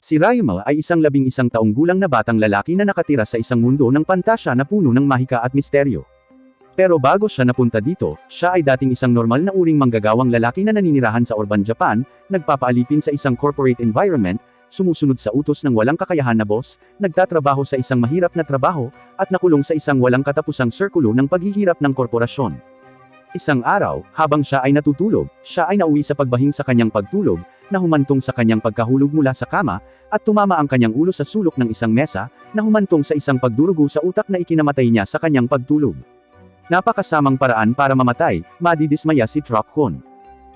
Si Raima ay isang 11 taong gulang na batang lalaki na nakatira sa isang mundo ng pantasya na puno ng mahika at misteryo. Pero bago siya napunta dito, siya ay dating isang normal na uring manggagawang lalaki na naninirahan sa urban Japan, nagpapaalipin sa isang corporate environment, sumusunod sa utos ng walang kakayahan na boss, nagtatrabaho sa isang mahirap na trabaho, at nakulong sa isang walang katapusang sirkulo ng paghihirap ng korporasyon. Isang araw, habang siya ay natutulog, siya ay nauwi sa pagbahing sa kanyang pagtulog, na humantong sa kanyang pagkahulog mula sa kama, at tumama ang kanyang ulo sa sulok ng isang mesa, na humantong sa isang pagdurugo sa utak na ikinamatay niya sa kanyang pagtulog. Napakasamang paraan para mamatay, madidismaya si Truck-kun.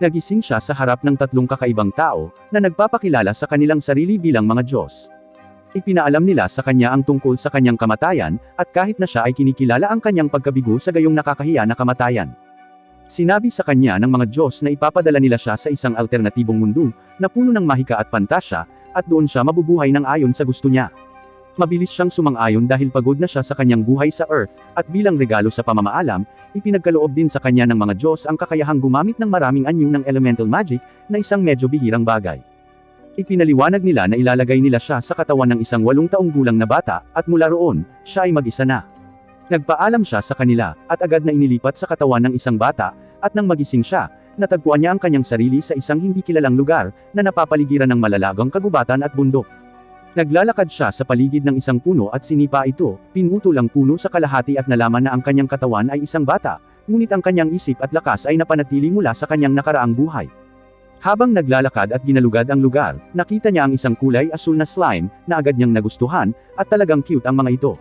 Nagising siya sa harap ng 3 kakaibang tao, na nagpapakilala sa kanilang sarili bilang mga Diyos. Ipinaalam nila sa kanya ang tungkol sa kanyang kamatayan, at kahit na siya ay kinikilala ang kanyang pagkabigo sa gayong nakakahiya na kamatayan. Sinabi sa kanya ng mga Diyos na ipapadala nila siya sa isang alternatibong mundo, na puno ng mahika at pantasya, at doon siya mabubuhay ng ayon sa gusto niya. Mabilis siyang sumang-ayon dahil pagod na siya sa kanyang buhay sa Earth, at bilang regalo sa pamamaalam, ipinagkaloob din sa kanya ng mga Diyos ang kakayahang gumamit ng maraming anyo ng elemental magic, na isang medyo bihirang bagay. Ipinaliwanag nila na ilalagay nila siya sa katawan ng isang 8 taong gulang na bata, at mula roon, siya ay mag-isa na. Nagpaalam siya sa kanila, at agad na inilipat sa katawan ng isang bata, at nang magising siya, natagpuan niya ang kanyang sarili sa isang hindi kilalang lugar, na napapaligiran ng malalagang kagubatan at bundok. Naglalakad siya sa paligid ng isang puno at sinipa ito, pinutol ang puno sa kalahati at nalaman na ang kanyang katawan ay isang bata, ngunit ang kanyang isip at lakas ay napanatili mula sa kanyang nakaraang buhay. Habang naglalakad at ginalugad ang lugar, nakita niya ang isang kulay asul na slime, na agad niyang nagustuhan, at talagang cute ang mga ito.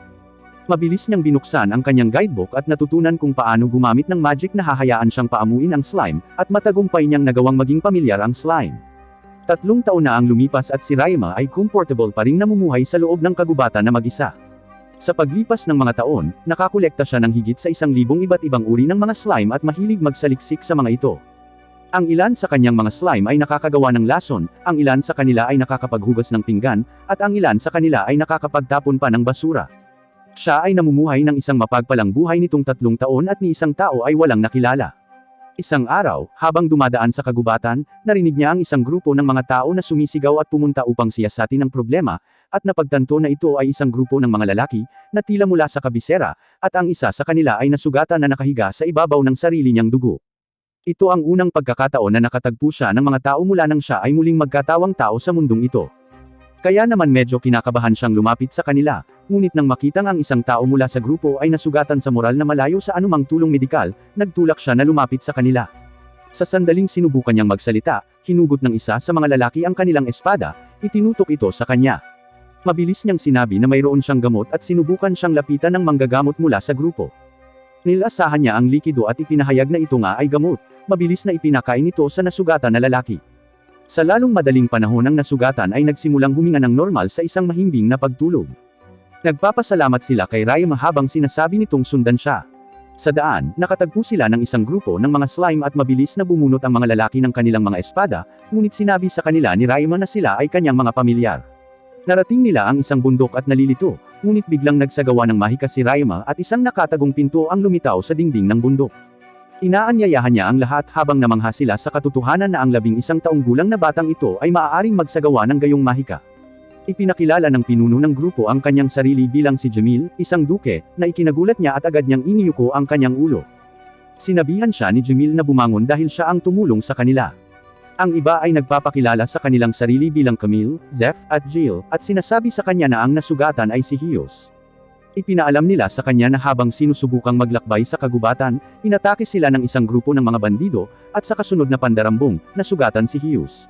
Mabilis niyang binuksan ang kanyang guidebook at natutunan kung paano gumamit ng magic na hahayaan siyang paamuin ang slime, at matagumpay niyang nagawang maging pamilyar ang slime. 3 taon na ang lumipas at si Raima ay comfortable pa ring namumuhay sa loob ng kagubatan na mag-isa. Sa paglipas ng mga taon, nakakolekta siya ng higit sa 1,000 iba't ibang uri ng mga slime at mahilig magsaliksik sa mga ito. Ang ilan sa kanyang mga slime ay nakakagawa ng lason, ang ilan sa kanila ay nakakapaghugas ng pinggan, at ang ilan sa kanila ay nakakapagtapon pa ng basura. Siya ay namumuhay ng isang mapagpalang buhay nitong 3 taon at ni isang tao ay walang nakilala. Isang araw, habang dumadaan sa kagubatan, narinig niya ang isang grupo ng mga tao na sumisigaw at pumunta upang siyasatin ang problema, at napagtanto na ito ay isang grupo ng mga lalaki, na tila mula sa kabisera, at ang isa sa kanila ay nasugatan na nakahiga sa ibabaw ng sarili niyang dugo. Ito ang unang pagkakataon na nakatagpo siya ng mga tao mula nang siya ay muling magkatawang tao sa mundong ito. Kaya naman medyo kinakabahan siyang lumapit sa kanila, ngunit nang makitang ang isang tao mula sa grupo ay nasugatan sa moral na malayo sa anumang tulong medikal, nagtulak siya na lumapit sa kanila. Sa sandaling sinubukan niyang magsalita, hinugot ng isa sa mga lalaki ang kanilang espada, itinutok ito sa kanya. Mabilis niyang sinabi na mayroon siyang gamot at sinubukan siyang lapitan ng manggagamot mula sa grupo. Nilasahan niya ang likido at ipinahayag na ito nga ay gamot, mabilis na ipinakain ito sa nasugatan na lalaki. Sa lalong madaling panahon ang nasugatan ay nagsimulang huminga ng normal sa isang mahimbing na pagtulog. Nagpapasalamat sila kay Raima habang sinasabi nitong sundan siya. Sa daan, nakatagpo sila ng isang grupo ng mga slime at mabilis na bumunot ang mga lalaki ng kanilang mga espada, ngunit sinabi sa kanila ni Raima na sila ay kanyang mga pamilyar. Narating nila ang isang bundok at nalilito, ngunit biglang nagsagawa ng mahika si Raima at isang nakatagong pinto ang lumitaw sa dingding ng bundok. Inaanyayahan niya ang lahat habang namangha sila sa katotohanan na ang 11 taong gulang na batang ito ay maaaring magsagawa ng gayong mahika. Ipinakilala ng pinuno ng grupo ang kanyang sarili bilang si Jamil, isang duke, na ikinagulat niya at agad niyang iniyuko ang kanyang ulo. Sinabihan siya ni Jamil na bumangon dahil siya ang tumulong sa kanila. Ang iba ay nagpapakilala sa kanilang sarili bilang Camille, Zeph, at Jill, at sinasabi sa kanya na ang nasugatan ay si Hiyos. Ipinaalam nila sa kanya na habang sinusubukang maglakbay sa kagubatan, inatake sila ng isang grupo ng mga bandido, at sa kasunod na pandarambong, nasugatan si Hiyos.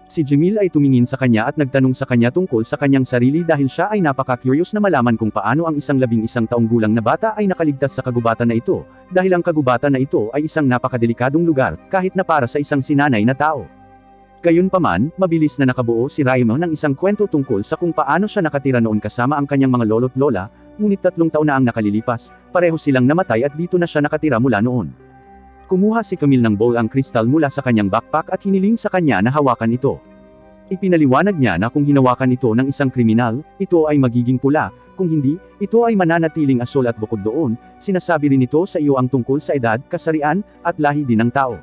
Si Jamil ay tumingin sa kanya at nagtanong sa kanya tungkol sa kanyang sarili dahil siya ay napaka-curious na malaman kung paano ang isang 11 taong gulang na bata ay nakaligtas sa kagubatan na ito, dahil ang kagubatan na ito ay isang napakadelikadong lugar, kahit na para sa isang sinanay na tao. Gayunpaman, mabilis na nakabuo si Raima ng isang kwento tungkol sa kung paano siya nakatira noon kasama ang kanyang mga lolo't lola, ngunit 3 taon na ang nakalilipas, pareho silang namatay at dito na siya nakatira mula noon. Kumuha si Camille ng bowl ang kristal mula sa kanyang backpack at hiniling sa kanya na hawakan ito. Ipinaliwanag niya na kung hinawakan ito ng isang kriminal, ito ay magiging pula, kung hindi, ito ay mananatiling asul at bukod doon, sinasabi rin ito sa iyo ang tungkol sa edad, kasarian, at lahi din ng tao.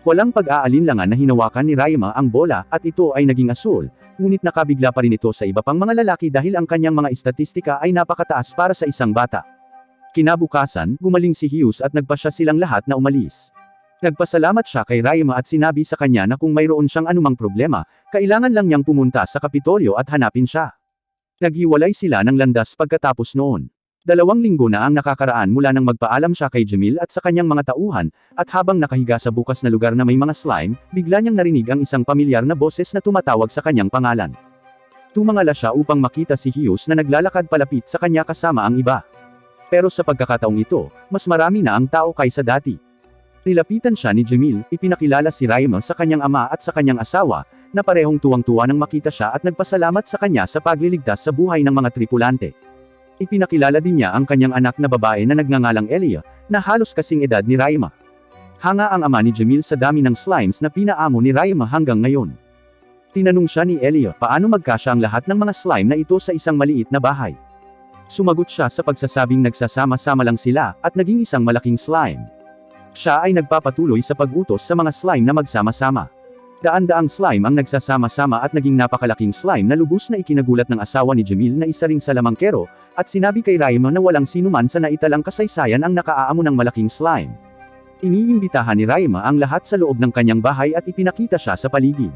Walang pag-aalinlangan na hinawakan ni Raima ang bola at ito ay naging asul, ngunit nakabigla pa rin ito sa iba pang mga lalaki dahil ang kanyang mga estatistika ay napakataas para sa isang bata. Kinabukasan, gumaling si Hughes at nagpasya silang lahat na umalis. Nagpasalamat siya kay Raima at sinabi sa kanya na kung mayroon siyang anumang problema, kailangan lang niyang pumunta sa Kapitolyo at hanapin siya. Naghiwalay sila ng landas pagkatapos noon. 2 linggo na ang nakakaraan mula nang magpaalam siya kay Jamil at sa kanyang mga tauhan, at habang nakahiga sa bukas na lugar na may mga slime, bigla niyang narinig ang isang pamilyar na boses na tumatawag sa kanyang pangalan. Tumangala siya upang makita si Hughes na naglalakad palapit sa kanya kasama ang iba. Pero sa pagkakataong ito, mas marami na ang tao kaysa dati. Nilapitan siya ni Jamil, ipinakilala si Raima sa kanyang ama at sa kanyang asawa, na parehong tuwang-tuwa nang makita siya at nagpasalamat sa kanya sa pagliligtas sa buhay ng mga tripulante. Ipinakilala din niya ang kanyang anak na babae na nagngangalang Elia, na halos kasing edad ni Raima. Hanga ang ama ni Jamil sa dami ng slimes na pinaamo ni Raima hanggang ngayon. Tinanong siya ni Elia paano magkasya ang lahat ng mga slime na ito sa isang maliit na bahay. Sumagot siya sa pagsasabing nagsasama-sama lang sila, at naging isang malaking slime. Siya ay nagpapatuloy sa pag-utos sa mga slime na magsama-sama. Daan-daang slime ang nagsasama-sama at naging napakalaking slime na lubos na ikinagulat ng asawa ni Jamil na isa ring salamangkero, at sinabi kay Raima na walang sinuman sa naitalang kasaysayan ang nakaaamo ng malaking slime. Iniimbitahan ni Raima ang lahat sa loob ng kanyang bahay at ipinakita siya sa paligid.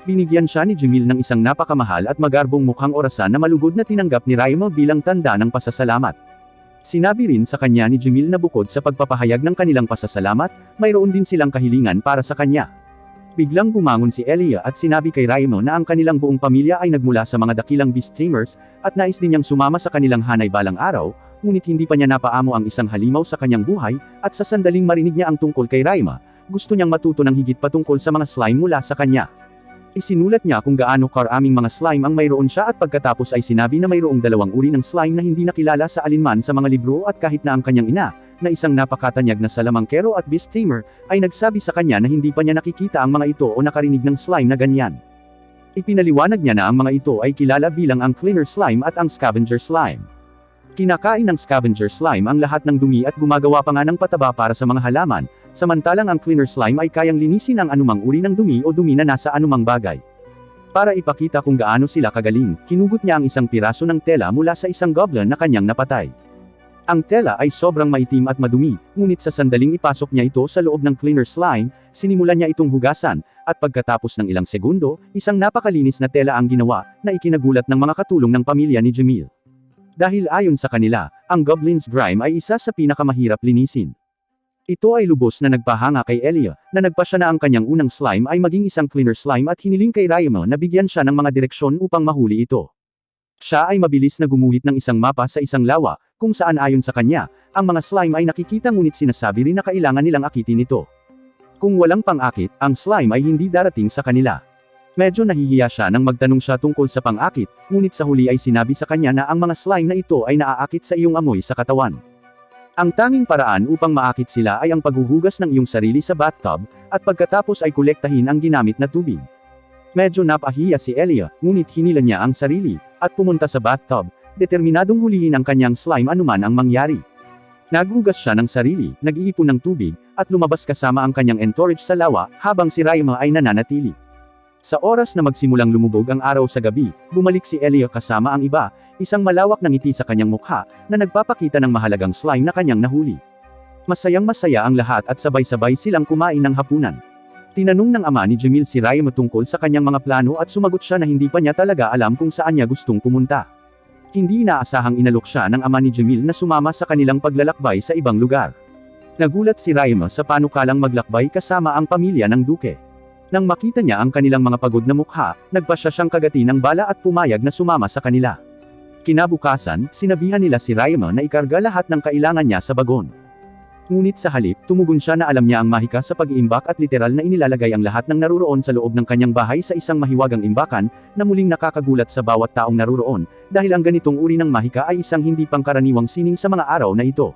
Binigyan siya ni Jamil ng isang napakamahal at magarbong mukhang orasan na malugod na tinanggap ni Raima bilang tanda ng pasasalamat. Sinabi rin sa kanya ni Jamil na bukod sa pagpapahayag ng kanilang pasasalamat, mayroon din silang kahilingan para sa kanya. Biglang bumangon si Elia at sinabi kay Raima na ang kanilang buong pamilya ay nagmula sa mga dakilang beast tamers, at nais din niyang sumama sa kanilang hanay balang araw, ngunit hindi pa niya napaamo ang isang halimaw sa kanyang buhay, at sa sandaling marinig niya ang tungkol kay Raima, gusto niyang matuto ng higit pa tungkol sa mga slime mula sa kanya. Isinulat niya kung gaano karaming mga slime ang mayroon siya at pagkatapos ay sinabi na mayroong 2 uri ng slime na hindi nakilala sa alinman sa mga libro at kahit na ang kanyang ina, na isang napakatanyag na salamangkero at beast tamer, ay nagsabi sa kanya na hindi pa niya nakikita ang mga ito o nakarinig ng slime na ganyan. Ipinaliwanag niya na ang mga ito ay kilala bilang ang cleaner slime at ang scavenger slime. Kinakain ng scavenger slime ang lahat ng dumi at gumagawa pa nga ng pataba para sa mga halaman, samantalang ang cleaner slime ay kayang linisin ang anumang uri ng dumi o dumi na nasa anumang bagay. Para ipakita kung gaano sila kagaling, hinugot niya ang isang piraso ng tela mula sa isang goblin na kanyang napatay. Ang tela ay sobrang maitim at madumi, ngunit sa sandaling ipasok niya ito sa loob ng cleaner slime, sinimulan niya itong hugasan, at pagkatapos ng ilang segundo, isang napakalinis na tela ang ginawa, na ikinagulat ng mga katulong ng pamilya ni Jamil. Dahil ayon sa kanila, ang Goblin's Grime ay isa sa pinakamahirap linisin. Ito ay lubos na nagpahanga kay Elia, na nagpasya na ang kanyang unang slime ay maging isang cleaner slime at hiniling kay Raima na bigyan siya ng mga direksyon upang mahuli ito. Siya ay mabilis na gumuhit ng isang mapa sa isang lawa, kung saan ayon sa kanya, ang mga slime ay nakikita ngunit sinasabi rin na kailangan nilang akitin ito. Kung walang pang-akit, ang slime ay hindi darating sa kanila. Medyo nahihiya siya nang magtanong siya tungkol sa pang-akit, ngunit sa huli ay sinabi sa kanya na ang mga slime na ito ay naaakit sa iyong amoy sa katawan. Ang tanging paraan upang maakit sila ay ang paghuhugas ng iyong sarili sa bathtub, at pagkatapos ay kolektahin ang ginamit na tubig. Medyo napahiya si Elia, ngunit hinila niya ang sarili, at pumunta sa bathtub, determinadong hulihin ang kanyang slime anuman ang mangyari. Naghugas siya ng sarili, nag-iipon ng tubig, at lumabas kasama ang kanyang entourage sa lawa, habang si Raima ay nananatili. Sa oras na magsimulang lumubog ang araw sa gabi, bumalik si Elia kasama ang iba, isang malawak na ngiti sa kanyang mukha, na nagpapakita ng mahalagang slime na kanyang nahuli. Masayang-masaya ang lahat at sabay-sabay silang kumain ng hapunan. Tinanong ng ama ni Jamil si Raima tungkol sa kanyang mga plano at sumagot siya na hindi pa niya talaga alam kung saan niya gustong pumunta. Hindi inaasahang inalok siya ng ama ni Jamil na sumama sa kanilang paglalakbay sa ibang lugar. Nagulat si Raima sa panukalang maglakbay kasama ang pamilya ng duke. Nang makita niya ang kanilang mga pagod na mukha, nagpasya siyang kagati ng bala at pumayag na sumama sa kanila. Kinabukasan, sinabihan nila si Raima na ikarga lahat ng kailangan niya sa bagon. Ngunit sa halip, tumugon siya na alam niya ang mahika sa pag-iimbak at literal na inilalagay ang lahat ng naruroon sa loob ng kanyang bahay sa isang mahiwagang imbakan, na muling nakakagulat sa bawat taong naruroon, dahil ang ganitong uri ng mahika ay isang hindi pangkaraniwang sining sa mga araw na ito.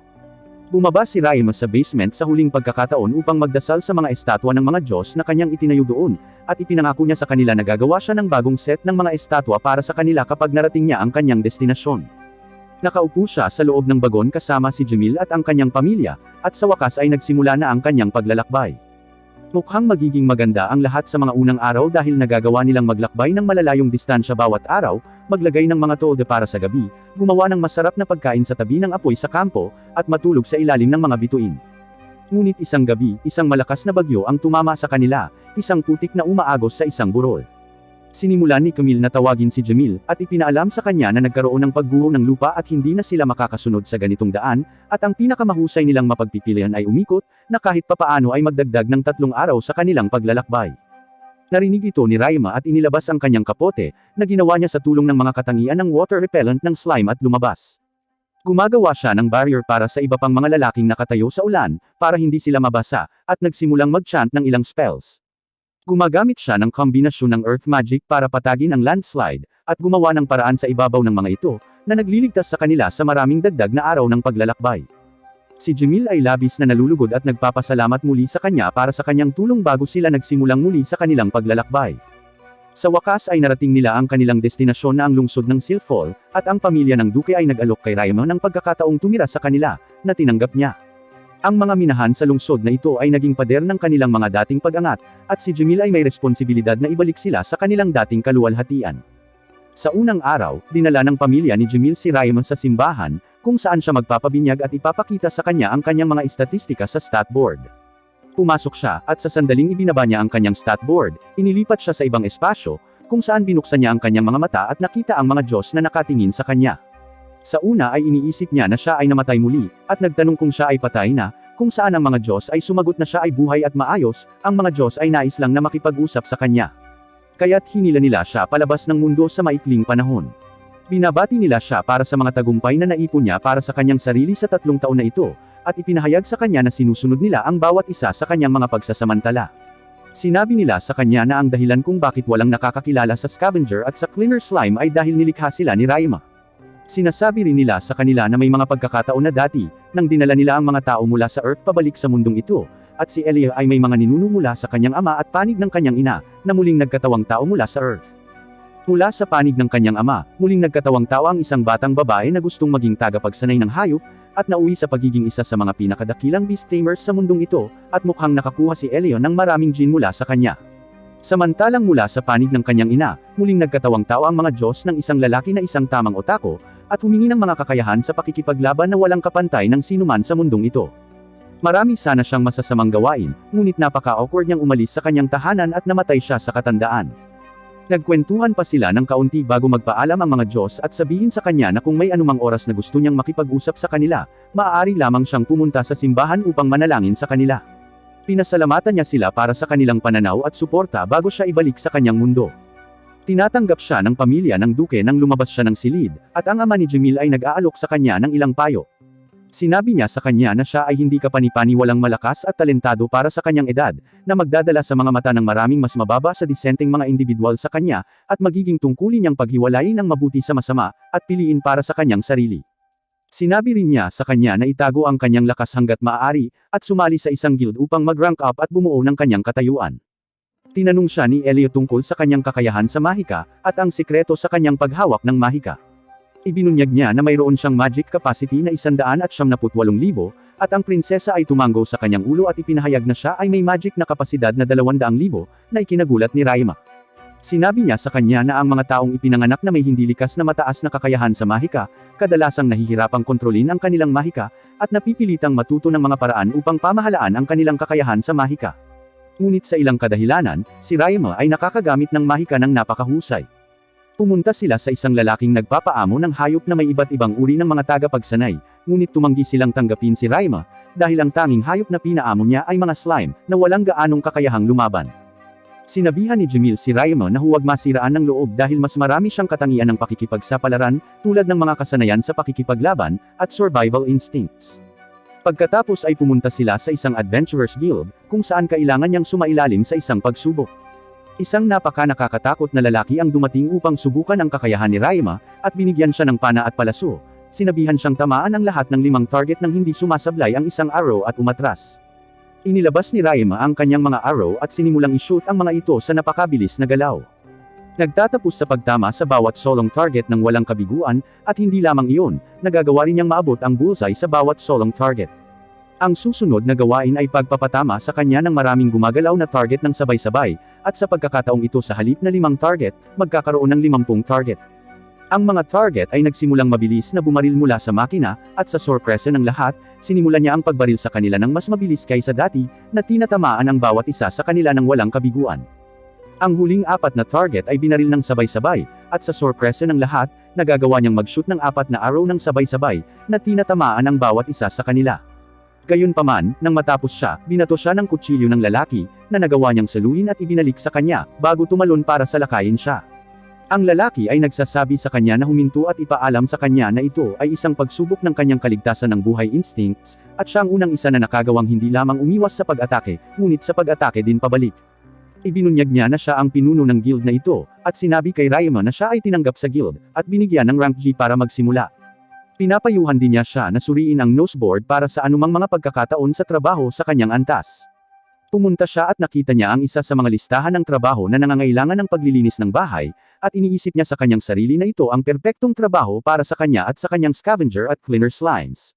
Bumaba si Raima sa basement sa huling pagkakataon upang magdasal sa mga estatwa ng mga Diyos na kanyang itinayo doon, at ipinangako niya sa kanila na gagawa siya ng bagong set ng mga estatwa para sa kanila kapag narating niya ang kanyang destinasyon. Nakaupo siya sa loob ng bagon kasama si Jamil at ang kanyang pamilya, at sa wakas ay nagsimula na ang kanyang paglalakbay. Mukhang magiging maganda ang lahat sa mga unang araw dahil nagagawa nilang maglakbay ng malalayong distansya bawat araw, maglagay ng mga tolde para sa gabi, gumawa ng masarap na pagkain sa tabi ng apoy sa kampo, at matulog sa ilalim ng mga bituin. Ngunit isang gabi, isang malakas na bagyo ang tumama sa kanila, isang putik na umaagos sa isang burol. Sinimulan ni Camille na tawagin si Jamil, at ipinaalam sa kanya na nagkaroon ng pagguho ng lupa at hindi na sila makakasunod sa ganitong daan, at ang pinakamahusay nilang mapagpipilian ay umikot, na kahit papaano ay magdagdag ng 3 araw sa kanilang paglalakbay. Narinig ito ni Raima at inilabas ang kanyang kapote, na ginawa niya sa tulong ng mga katangian ng water repellent ng slime at lumabas. Gumagawa siya ng barrier para sa iba pang mga lalaking nakatayo sa ulan, para hindi sila mabasa, at nagsimulang mag-chant ng ilang spells. Gumagamit siya ng kombinasyon ng earth magic para patagin ang landslide, at gumawa ng paraan sa ibabaw ng mga ito, na nagliligtas sa kanila sa maraming dagdag na araw ng paglalakbay. Si Jamil ay labis na nalulugod at nagpapasalamat muli sa kanya para sa kanyang tulong bago sila nagsimulang muli sa kanilang paglalakbay. Sa wakas ay narating nila ang kanilang destinasyon na ang lungsod ng Silfol, at ang pamilya ng Duke ay nag-alok kay Raima ng pagkakataong tumira sa kanila, na tinanggap niya. Ang mga minahan sa lungsod na ito ay naging pader ng kanilang mga dating pag-angat, at si Jamil ay may responsibilidad na ibalik sila sa kanilang dating kaluwalhatian. Sa unang araw, dinala ng pamilya ni Jamil si Raima sa simbahan, kung saan siya magpapabinyag at ipapakita sa kanya ang kanyang mga istatistika sa stat board. Pumasok siya, at sa sandaling ibinaba niya ang kanyang stat board, inilipat siya sa ibang espasyo, kung saan binuksan niya ang kanyang mga mata at nakita ang mga Diyos na nakatingin sa kanya. Sa una ay iniisip niya na siya ay namatay muli, at nagtanong kung siya ay patay na, kung saan ang mga Diyos ay sumagot na siya ay buhay at maayos, ang mga Diyos ay nais lang na makipag-usap sa kanya. Kaya't hinila nila siya palabas ng mundo sa maikling panahon. Binabati nila siya para sa mga tagumpay na naipon niya para sa kanyang sarili sa 3 taon na ito, at ipinahayag sa kanya na sinusunod nila ang bawat isa sa kanyang mga pagsasamantala. Sinabi nila sa kanya na ang dahilan kung bakit walang nakakakilala sa scavenger at sa cleaner slime ay dahil nilikha sila ni Raima. Sinasabi rin nila sa kanila na may mga pagkakataon na dati, nang dinala nila ang mga tao mula sa Earth pabalik sa mundong ito, at si Elia ay may mga ninuno mula sa kanyang ama at panig ng kanyang ina, na muling nagkatawang tao mula sa Earth. Mula sa panig ng kanyang ama, muling nagkatawang tao ang isang batang babae na gustong maging tagapagsanay ng hayop, at nauwi sa pagiging isa sa mga pinakadakilang beast tamers sa mundong ito, at mukhang nakakuha si Elia ng maraming gene mula sa kanya. Samantalang mula sa panig ng kanyang ina, muling nagkatawang tao ang mga Diyos ng isang lalaki na isang tamang otako, at humingi ng mga kakayahan sa pakikipaglaban na walang kapantay ng sinuman sa mundong ito. Marami sana siyang masasamang gawain, ngunit napaka-awkward niyang umalis sa kanyang tahanan at namatay siya sa katandaan. Nagkwentuhan pa sila ng kaunti bago magpaalam ang mga Diyos at sabihin sa kanya na kung may anumang oras na gusto niyang makipag-usap sa kanila, maaari lamang siyang pumunta sa simbahan upang manalangin sa kanila. Pinasalamatan niya sila para sa kanilang pananaw at suporta bago siya ibalik sa kanyang mundo. Tinatanggap siya ng pamilya ng Duke nang lumabas siya ng silid, at ang ama ni Jamil ay nag-aalok sa kanya ng ilang payo. Sinabi niya sa kanya na siya ay hindi kapani-paniwalang malakas at talentado para sa kanyang edad, na magdadala sa mga mata ng maraming mas mababa sa disenteng mga individual sa kanya, at magiging tungkulin niyang paghiwalayin ang mabuti sa masama, at piliin para sa kanyang sarili. Sinabi rin niya sa kanya na itago ang kanyang lakas hanggat maaari, at sumali sa isang guild upang mag-rank up at bumuo ng kanyang katayuan. Tinanong siya ni Elliot tungkol sa kanyang kakayahan sa mahika, at ang sikreto sa kanyang paghawak ng mahika. Ibinunyag niya na mayroon siyang magic capacity na 178,000, at ang prinsesa ay tumanggo sa kanyang ulo at ipinahayag na siya ay may magic na kapasidad na 200,000, na ikinagulat ni Raima. Sinabi niya sa kanya na ang mga taong ipinanganak na may hindi likas na mataas na kakayahan sa mahika, kadalasang nahihirapang kontrolin ang kanilang mahika, at napipilitang matuto ng mga paraan upang pamahalaan ang kanilang kakayahan sa mahika. Ngunit sa ilang kadahilanan, si Raima ay nakakagamit ng mahika ng napakahusay. Pumunta sila sa isang lalaking nagpapaamo ng hayop na may iba't ibang uri ng mga tagapagsanay, ngunit tumanggi silang tanggapin si Raima, dahil ang tanging hayop na pinaamo niya ay mga slime, na walang gaanong kakayahang lumaban. Sinabihan ni Jamil si Raima na huwag masiraan ng loob dahil mas marami siyang katangian ng pakikipagsapalaran, tulad ng mga kasanayan sa pakikipaglaban, at survival instincts. Pagkatapos ay pumunta sila sa isang adventurers guild, kung saan kailangan niyang sumailalim sa isang pagsubok. Isang napaka-nakakatakot na lalaki ang dumating upang subukan ang kakayahan ni Raima, at binigyan siya ng pana at palaso. Sinabihan siyang tamaan ang lahat ng 5 target nang hindi sumasablay ang isang arrow at umatras. Inilabas ni Raima ang kanyang mga arrow at sinimulang i-shoot ang mga ito sa napakabilis na galaw. Nagtatapos sa pagtama sa bawat solong target ng walang kabiguan, at hindi lamang iyon, nagagawa rin niyang maabot ang bullseye sa bawat solong target. Ang susunod na gawain ay pagpapatama sa kanya ng maraming gumagalaw na target ng sabay-sabay, at sa pagkakataong ito sa halip na 5 target, magkakaroon ng 50 target. Ang mga target ay nagsimulang mabilis na bumaril mula sa makina, at sa sorpresa ng lahat, sinimulan niya ang pagbaril sa kanila ng mas mabilis kaysa dati, na tinatamaan ang bawat isa sa kanila ng walang kabiguan. Ang huling 4 na target ay binaril ng sabay-sabay, at sa sorpresa ng lahat, nagagawa niyang mag-shoot ng 4 na arrow ng sabay-sabay, na tinatamaan ang bawat isa sa kanila. Gayunpaman, nang matapos siya, binato siya ng kutsilyo ng lalaki, na nagawa niyang saluhin at ibinalik sa kanya, bago tumalon para salakayin siya. Ang lalaki ay nagsasabi sa kanya na huminto at ipaalam sa kanya na ito ay isang pagsubok ng kanyang kaligtasan ng buhay instincts, at siya ang unang isa na nakagawang hindi lamang umiwas sa pag-atake, ngunit sa pag-atake din pabalik. Ibinunyag niya na siya ang pinuno ng guild na ito, at sinabi kay Raimon na siya ay tinanggap sa guild, at binigyan ng rank G para magsimula. Pinapayuhan din niya siya na suriin ang noseboard para sa anumang mga pagkakataon sa trabaho sa kanyang antas. Pumunta siya at nakita niya ang isa sa mga listahan ng trabaho na nangangailangan ng paglilinis ng bahay, at iniisip niya sa kanyang sarili na ito ang perpektong trabaho para sa kanya at sa kanyang scavenger at cleaner slimes.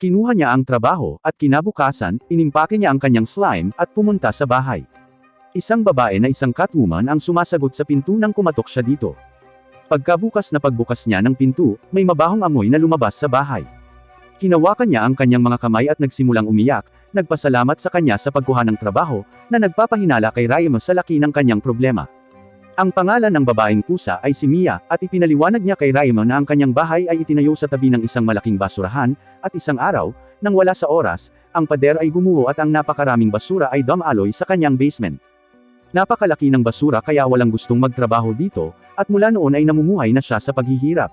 Kinuha niya ang trabaho, at kinabukasan, inimpake niya ang kanyang slime, at pumunta sa bahay. Isang babae na isang catwoman ang sumasagot sa pinto nang kumatok siya dito. Pagkabukas na pagbukas niya ng pinto, may mabahong amoy na lumabas sa bahay. Hinawakan niya ang kanyang mga kamay at nagsimulang umiyak, nagpasalamat sa kanya sa pagkuha ng trabaho, na nagpapahinala kay Raimon sa laki ng kanyang problema. Ang pangalan ng babaeng pusa ay si Mia, at ipinaliwanag niya kay Raimon na ang kanyang bahay ay itinayo sa tabi ng isang malaking basurahan, at isang araw, nang wala sa oras, ang pader ay gumuho at ang napakaraming basura ay dumaloy sa kanyang basement. Napakalaki ng basura kaya walang gustong magtrabaho dito, at mula noon ay namumuhay na siya sa paghihirap.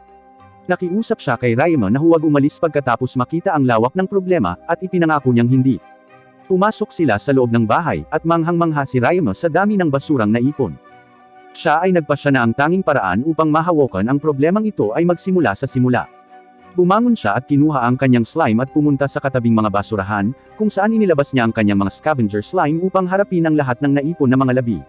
Nakiusap siya kay Raimon na huwag umalis pagkatapos makita ang lawak ng problema, at ipinangako niyang hindi. Pumasok sila sa loob ng bahay, at manghang-mangha si Raimon sa dami ng basurang naipon. Siya ay nagpasya na ang tanging paraan upang mahawakan ang problemang ito ay magsimula sa simula. Bumangon siya at kinuha ang kanyang slime at pumunta sa katabing mga basurahan, kung saan inilabas niya ang kanyang mga scavenger slime upang harapin ang lahat ng naipon na mga labi.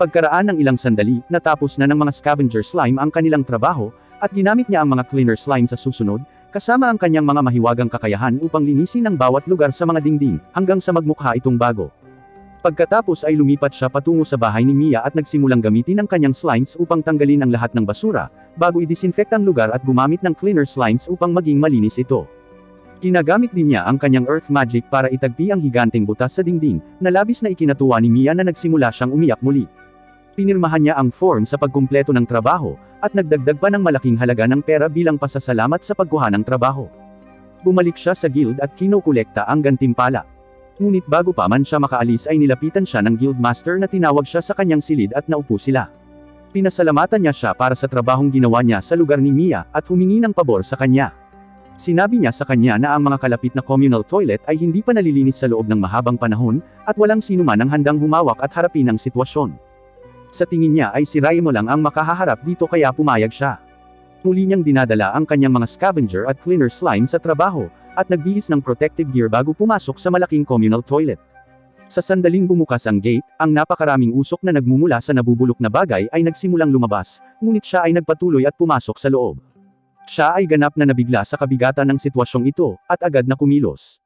Pagkaraan ng ilang sandali, natapos na ng mga scavenger slime ang kanilang trabaho, at ginamit niya ang mga cleaner slime sa susunod, kasama ang kanyang mga mahiwagang kakayahan upang linisin ang bawat lugar sa mga dingding, hanggang sa magmukha itong bago. Pagkatapos ay lumipat siya patungo sa bahay ni Mia at nagsimulang gamitin ang kanyang slimes upang tanggalin ang lahat ng basura, bago i-disinfect ang lugar at gumamit ng cleaner slimes upang maging malinis ito. Ginagamit din niya ang kanyang earth magic para itagpi ang higanteng butas sa dingding, na labis na ikinatuwa ni Mia na nagsimula siyang umiyak muli. Pinirmahan niya ang form sa pagkumpleto ng trabaho, at nagdagdag pa ng malaking halaga ng pera bilang pasasalamat sa pagkuha ng trabaho. Bumalik siya sa guild at kinokolekta ang gantimpala. Ngunit bago pa man siya makaalis ay nilapitan siya ng guildmaster na tinawag siya sa kanyang silid at naupo sila. Pinasalamatan niya siya para sa trabahong ginawa niya sa lugar ni Mia, at humingi ng pabor sa kanya. Sinabi niya sa kanya na ang mga kalapit na communal toilet ay hindi pa nalilinis sa loob ng mahabang panahon, at walang sinuman ang handang humawak at harapin ang sitwasyon. Sa tingin niya ay si Raimon lang ang makahaharap dito kaya pumayag siya. Muli niyang dinadala ang kanyang mga scavenger at cleaner slime sa trabaho, at nagbihis ng protective gear bago pumasok sa malaking communal toilet. Sa sandaling bumukas ang gate, ang napakaraming usok na nagmumula sa nabubulok na bagay ay nagsimulang lumabas, ngunit siya ay nagpatuloy at pumasok sa loob. Siya ay ganap na nabigla sa kabigatan ng sitwasyong ito, at agad na kumilos.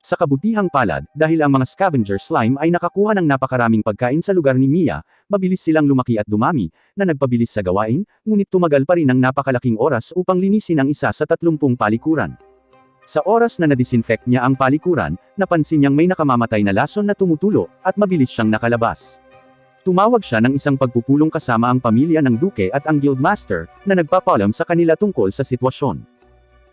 Sa kabutihang palad, dahil ang mga scavenger slime ay nakakuha ng napakaraming pagkain sa lugar ni Mia, mabilis silang lumaki at dumami, na nagpabilis sa gawain, ngunit tumagal pa rin ang napakalaking oras upang linisin ang isa sa 30 palikuran. Sa oras na nadisinfect niya ang palikuran, napansin niyang may nakamamatay na lason na tumutulo, at mabilis siyang nakalabas. Tumawag siya ng isang pagpupulong kasama ang pamilya ng Duke at ang Guildmaster, na nagpapaalam sa kanila tungkol sa sitwasyon.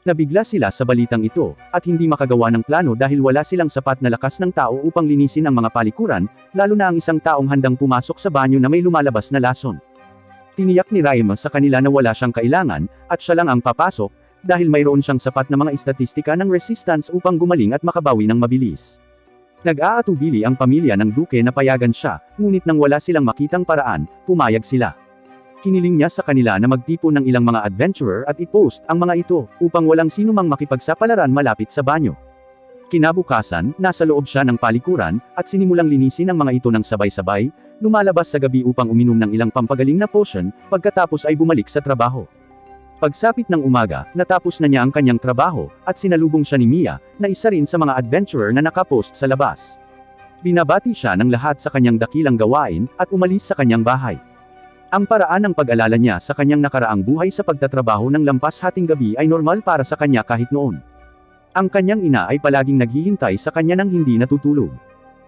Nabigla sila sa balitang ito, at hindi makagawa ng plano dahil wala silang sapat na lakas ng tao upang linisin ang mga palikuran, lalo na ang isang taong handang pumasok sa banyo na may lumalabas na lason. Tiniyak ni Raimon sa kanila na wala siyang kailangan, at siya lang ang papasok, dahil mayroon siyang sapat na mga istatistika ng resistance upang gumaling at makabawi ng mabilis. Nag-aatubili ang pamilya ng Duke na payagan siya, ngunit nang wala silang makitang paraan, pumayag sila. Hiniling niya sa kanila na magtipon ng ilang mga adventurer at i-post ang mga ito, upang walang sinumang makipagsapalaran malapit sa banyo. Kinabukasan, nasa loob siya ng palikuran, at sinimulang linisin ang mga ito ng sabay-sabay, lumalabas sa gabi upang uminom ng ilang pampagaling na potion, pagkatapos ay bumalik sa trabaho. Pagsapit ng umaga, natapos na niya ang kanyang trabaho, at sinalubong siya ni Mia, na isa rin sa mga adventurer na nakapost sa labas. Binabati siya ng lahat sa kanyang dakilang gawain, at umalis sa kanyang bahay. Ang paraan ng pag-alala niya sa kanyang nakaraang buhay sa pagtatrabaho ng lampas hating gabi ay normal para sa kanya kahit noon. Ang kanyang ina ay palaging naghihintay sa kanya nang hindi natutulog.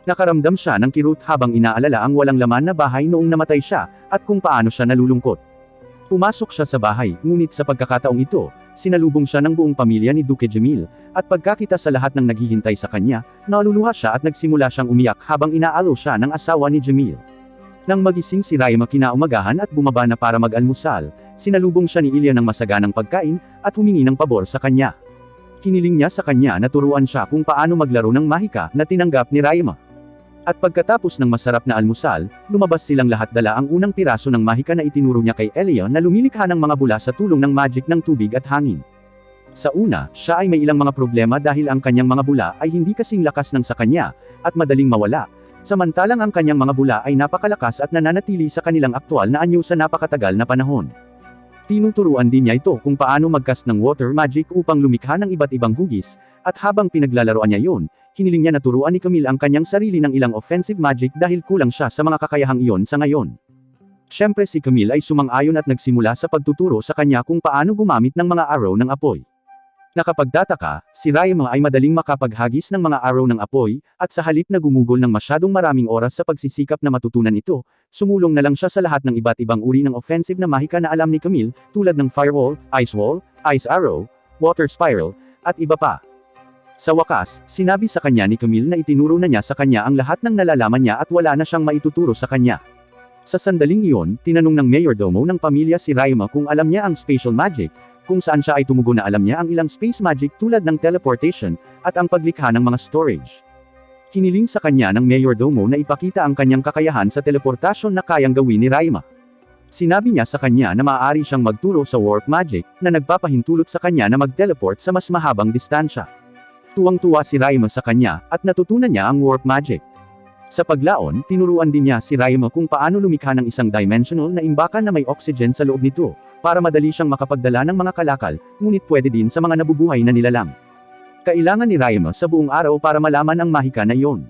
Nakaramdam siya ng kirot habang inaalala ang walang laman na bahay noong namatay siya, at kung paano siya nalulungkot. Pumasok siya sa bahay, ngunit sa pagkakataong ito, sinalubong siya ng buong pamilya ni Duque Jamil, at pagkakita sa lahat ng naghihintay sa kanya, naluluha siya at nagsimula siyang umiyak habang inaalo siya ng asawa ni Jamil. Nang magising si Raima kinaumagahan at bumaba na para mag-almusal, sinalubong siya ni Ilya ng masaganang pagkain, at humingi ng pabor sa kanya. Hiniling niya sa kanya na turuan siya kung paano maglaro ng mahika na tinanggap ni Raima. At pagkatapos ng masarap na almusal, lumabas silang lahat dala ang unang piraso ng mahika na itinuro niya kay Elia na lumilikha ng mga bula sa tulong ng magic ng tubig at hangin. Sa una, siya ay may ilang mga problema dahil ang kanyang mga bula ay hindi kasing lakas ng sa kanya, at madaling mawala, samantalang ang kanyang mga bula ay napakalakas at nananatili sa kanilang aktwal na anyo sa napakatagal na panahon. Tinuturuan din niya ito kung paano mag-cast ng water magic upang lumikha ng iba't ibang hugis, at habang pinaglalaroan niya yon, hiniling niya na turuan ni Camille ang kanyang sarili ng ilang offensive magic dahil kulang siya sa mga kakayahang iyon sa ngayon. Siyempre si Camille ay sumang-ayon at nagsimula sa pagtuturo sa kanya kung paano gumamit ng mga arrow ng apoy. Nakapagtataka, si Raima ay madaling makapaghagis ng mga arrow ng apoy, at sa halip na gumugol ng masyadong maraming oras sa pagsisikap na matutunan ito, sumulong na lang siya sa lahat ng iba't ibang uri ng offensive na mahika na alam ni Camille, tulad ng firewall, ice wall, ice arrow, water spiral, at iba pa. Sa wakas, sinabi sa kanya ni Camille na itinuro na niya sa kanya ang lahat ng nalalaman niya at wala na siyang maituturo sa kanya. Sa sandaling iyon, tinanong ng mayordomo ng pamilya si Raima kung alam niya ang spatial magic, kung saan siya ay tumugon na alam niya ang ilang space magic tulad ng teleportation, at ang paglikha ng mga storage. Hiniling sa kanya ng mayordomo na ipakita ang kanyang kakayahan sa teleportasyon na kayang gawin ni Raima. Sinabi niya sa kanya na maaari siyang magturo sa warp magic, na nagpapahintulot sa kanya na mag-teleport sa mas mahabang distansya. Tuwang-tuwa si Raima sa kanya, at natutunan niya ang warp magic. Sa paglaon, tinuruan din niya si Raima kung paano lumikha ng isang dimensional na imbakan na may oxygen sa loob nito, para madali siyang makapagdala ng mga kalakal, ngunit pwede din sa mga nabubuhay na nilalang. Kailangan ni Raima sa buong araw para malaman ang mahika na iyon.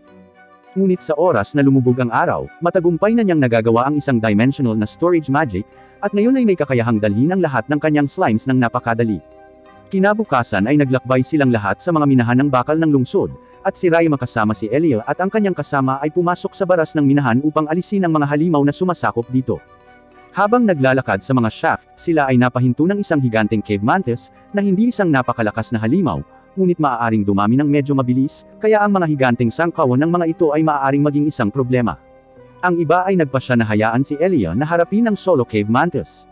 Ngunit sa oras na lumubog ang araw, matagumpay na niyang nagagawa ang isang dimensional na storage magic, at ngayon ay may kakayahang dalhin ang lahat ng kanyang slimes ng napakadali. Kinabukasan ay naglakbay silang lahat sa mga minahan ng bakal ng lungsod, at si Raima kasama si Elia at ang kanyang kasama ay pumasok sa baras ng minahan upang alisin ang mga halimaw na sumasakop dito. Habang naglalakad sa mga shaft, sila ay napahinto ng isang higanteng cave mantis, na hindi isang napakalakas na halimaw, ngunit maaaring dumami ng medyo mabilis, kaya ang mga higanteng sangkawan ng mga ito ay maaaring maging isang problema. Ang iba ay nagpasya na hayaan si Elia na harapin ang solo cave mantis.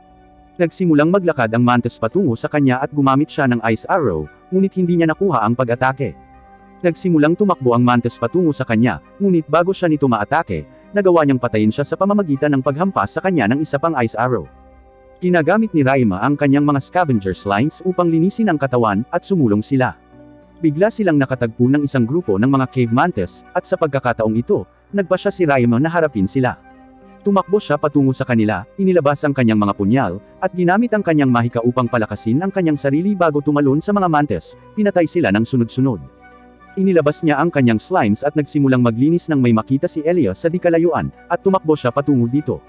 Nagsimulang maglakad ang mantis patungo sa kanya at gumamit siya ng ice arrow, ngunit hindi niya nakuha ang pag-atake. Nagsimulang tumakbo ang mantis patungo sa kanya, ngunit bago siya nito maatake, nagawa niyang patayin siya sa pamamagitan ng paghampas sa kanya ng isa pang ice arrow. Ginagamit ni Raima ang kanyang mga scavenger slimes upang linisin ang katawan, at sumulong sila. Bigla silang nakatagpo ng isang grupo ng mga cave mantis, at sa pagkakataong ito, nagpasya si Raima na harapin sila. Tumakbo siya patungo sa kanila, inilabas ang kanyang mga punyal, at ginamit ang kanyang mahika upang palakasin ang kanyang sarili bago tumalon sa mga mantis, pinatay sila ng sunod-sunod. Inilabas niya ang kanyang slimes at nagsimulang maglinis nang may makita si Elia sa di kalayuan, at tumakbo siya patungo dito.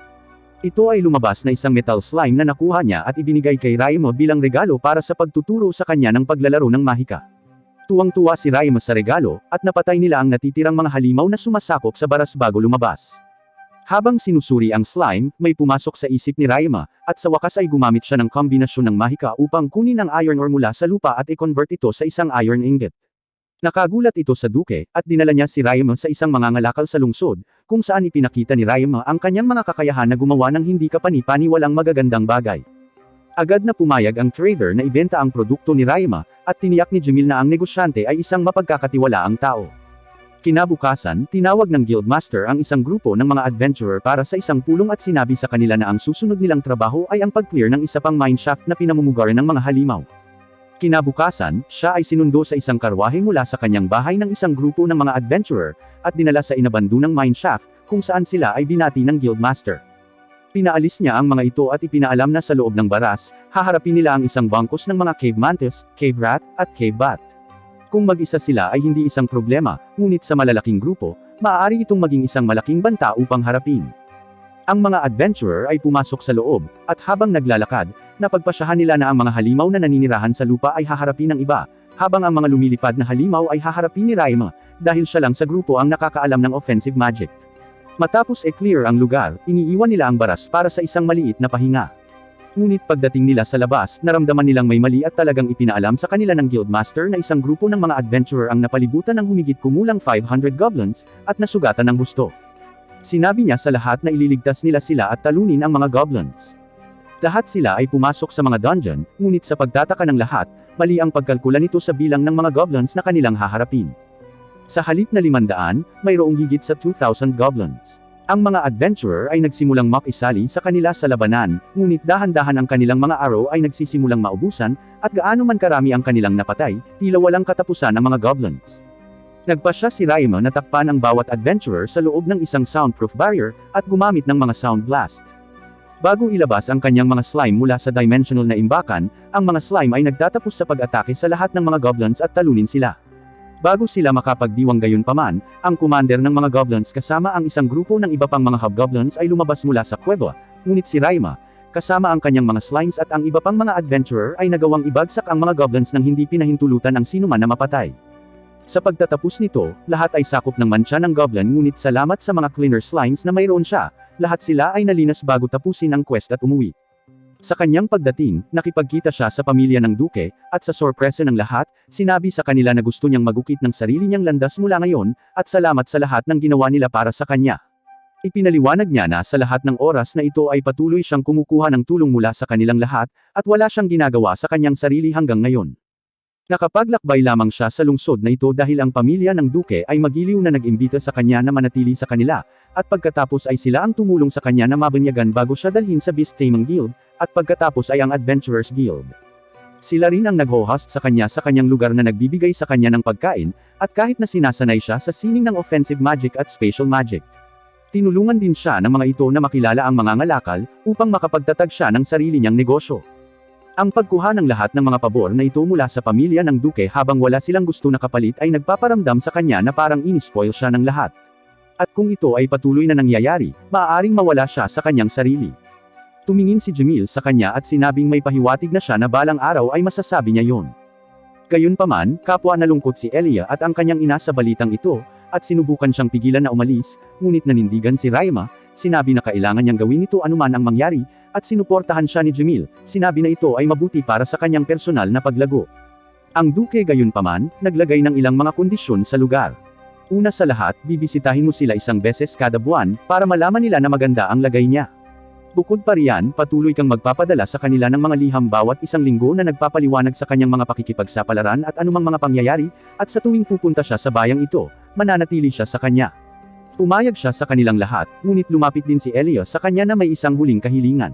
Ito ay lumabas na isang metal slime na nakuha niya at ibinigay kay Raima bilang regalo para sa pagtuturo sa kanya ng paglalaro ng mahika. Tuwang-tuwa si Raima sa regalo, at napatay nila ang natitirang mga halimaw na sumasakop sa baras bago lumabas. Habang sinusuri ang slime, may pumasok sa isip ni Raima, at sa wakas ay gumamit siya ng kombinasyon ng mahika upang kunin ang iron ore mula sa lupa at i-convert ito sa isang iron ingot. Nakagulat ito sa Duque, at dinala niya si Raima sa isang mangangalakal sa lungsod, kung saan ipinakita ni Raima ang kanyang mga kakayahan na gumawa ng hindi kapani-paniwalang magagandang bagay. Agad na pumayag ang trader na ibenta ang produkto ni Raima, at tiniyak ni Jamil na ang negosyante ay isang mapagkakatiwalaang tao. Kinabukasan, tinawag ng Guildmaster ang isang grupo ng mga adventurer para sa isang pulong at sinabi sa kanila na ang susunod nilang trabaho ay ang pag-clear ng isa pang mineshaft na pinamumugaran ng mga halimaw. Kinabukasan, siya ay sinundo sa isang karwahe mula sa kanyang bahay ng isang grupo ng mga adventurer, at dinala sa inabandunang mineshaft, kung saan sila ay binati ng Guildmaster. Pinaalis niya ang mga ito at ipinaalam na sa loob ng baras, haharapin nila ang isang bangkos ng mga cave mantis, cave rat, at cave bat. Kung mag-isa sila ay hindi isang problema, ngunit sa malalaking grupo, maaari itong maging isang malaking banta upang harapin. Ang mga adventurer ay pumasok sa loob, at habang naglalakad, napagpasyahan nila na ang mga halimaw na naninirahan sa lupa ay haharapin ng iba, habang ang mga lumilipad na halimaw ay haharapin ni Raima, dahil siya lang sa grupo ang nakakaalam ng offensive magic. Matapos clear ang lugar, iniiwan nila ang baras para sa isang maliit na pahinga. Ngunit pagdating nila sa labas, naramdaman nilang may mali at talagang ipinaalam sa kanila ng Guildmaster na isang grupo ng mga adventurer ang napalibutan ng humigit kumulang 500 goblins, at nasugatan ng husto. Sinabi niya sa lahat na ililigtas nila sila at talunin ang mga goblins. Lahat sila ay pumasok sa mga dungeon, ngunit sa pagtataka ng lahat, mali ang pagkalkula nito sa bilang ng mga goblins na kanilang haharapin. Sa halip na 500, mayroong higit sa 2,000 goblins. Ang mga adventurer ay nagsimulang makisali sa kanila sa labanan, ngunit dahan-dahan ang kanilang mga arrow ay nagsisimulang maubusan, at gaano man karami ang kanilang napatay, tila walang katapusan ang mga goblins. Nagpasya si Raima na takpan ang bawat adventurer sa loob ng isang soundproof barrier, at gumamit ng mga sound blast. Bago ilabas ang kanyang mga slime mula sa dimensional na imbakan, ang mga slime ay nagtatapos sa pag-atake sa lahat ng mga goblins at talunin sila. Bago sila makapagdiwang gayunpaman, ang commander ng mga goblins kasama ang isang grupo ng iba pang mga hobgoblins ay lumabas mula sa kuweba, ngunit si Raima, kasama ang kanyang mga slimes at ang iba pang mga adventurer ay nagawang ibagsak ang mga goblins nang hindi pinahintulutan ang sinuman na mapatay. Sa pagtatapos nito, lahat ay sakop ng mantsa ng goblin ngunit salamat sa mga cleaner slimes na mayroon siya, lahat sila ay nalinas bago tapusin ang quest at umuwi. Sa kanyang pagdating, nakipagkita siya sa pamilya ng duke, at sa sorpresa ng lahat, sinabi sa kanila na gusto niyang magukit ng sarili niyang landas mula ngayon, at salamat sa lahat ng ginawa nila para sa kanya. Ipinaliwanag niya na sa lahat ng oras na ito ay patuloy siyang kumukuha ng tulong mula sa kanilang lahat, at wala siyang ginagawa sa kanyang sarili hanggang ngayon. Nakapaglakbay lamang siya sa lungsod na ito dahil ang pamilya ng duke ay magiliw na nag-imbita sa kanya na manatili sa kanila, at pagkatapos ay sila ang tumulong sa kanya na mabanyagan bago siya dalhin sa Beast Taming Guild, at pagkatapos ay ang Adventurers Guild. Sila rin ang nag-host sa kanyang lugar na nagbibigay sa kanya ng pagkain, at kahit na sinasanay siya sa sining ng offensive magic at spatial magic. Tinulungan din siya ng mga ito na makilala ang mga ngalakal, upang makapagtatag siya ng sarili niyang negosyo. Ang pagkuha ng lahat ng mga pabor na ito mula sa pamilya ng duke habang wala silang gusto na kapalit ay nagpaparamdam sa kanya na parang inispoil siya ng lahat. At kung ito ay patuloy na nangyayari, maaaring mawala siya sa kanyang sarili. Tumingin si Jamil sa kanya at sinabing may pahiwatig na siya na balang araw ay masasabi niya yon. Gayunpaman, kapwa nalungkot si Elia at ang kanyang ina sa balitang ito, at sinubukan siyang pigilan na umalis, ngunit nanindigan si Raima, sinabi na kailangan niyang gawin ito anuman ang mangyari, at sinuportahan siya ni Jamil, sinabi na ito ay mabuti para sa kanyang personal na paglago. Ang duke gayunpaman, naglagay ng ilang mga kondisyon sa lugar. Una sa lahat, bibisitahin mo sila isang beses kada buwan, para malaman nila na maganda ang lagay niya. Bukod pa riyan, patuloy kang magpapadala sa kanila ng mga liham bawat isang linggo na nagpapaliwanag sa kanyang mga pakikipagsapalaran at anumang mga pangyayari, at sa tuwing pupunta siya sa bayang ito, mananatili siya sa kanya. Pumayag siya sa kanilang lahat, ngunit lumapit din si Elia sa kanya na may isang huling kahilingan.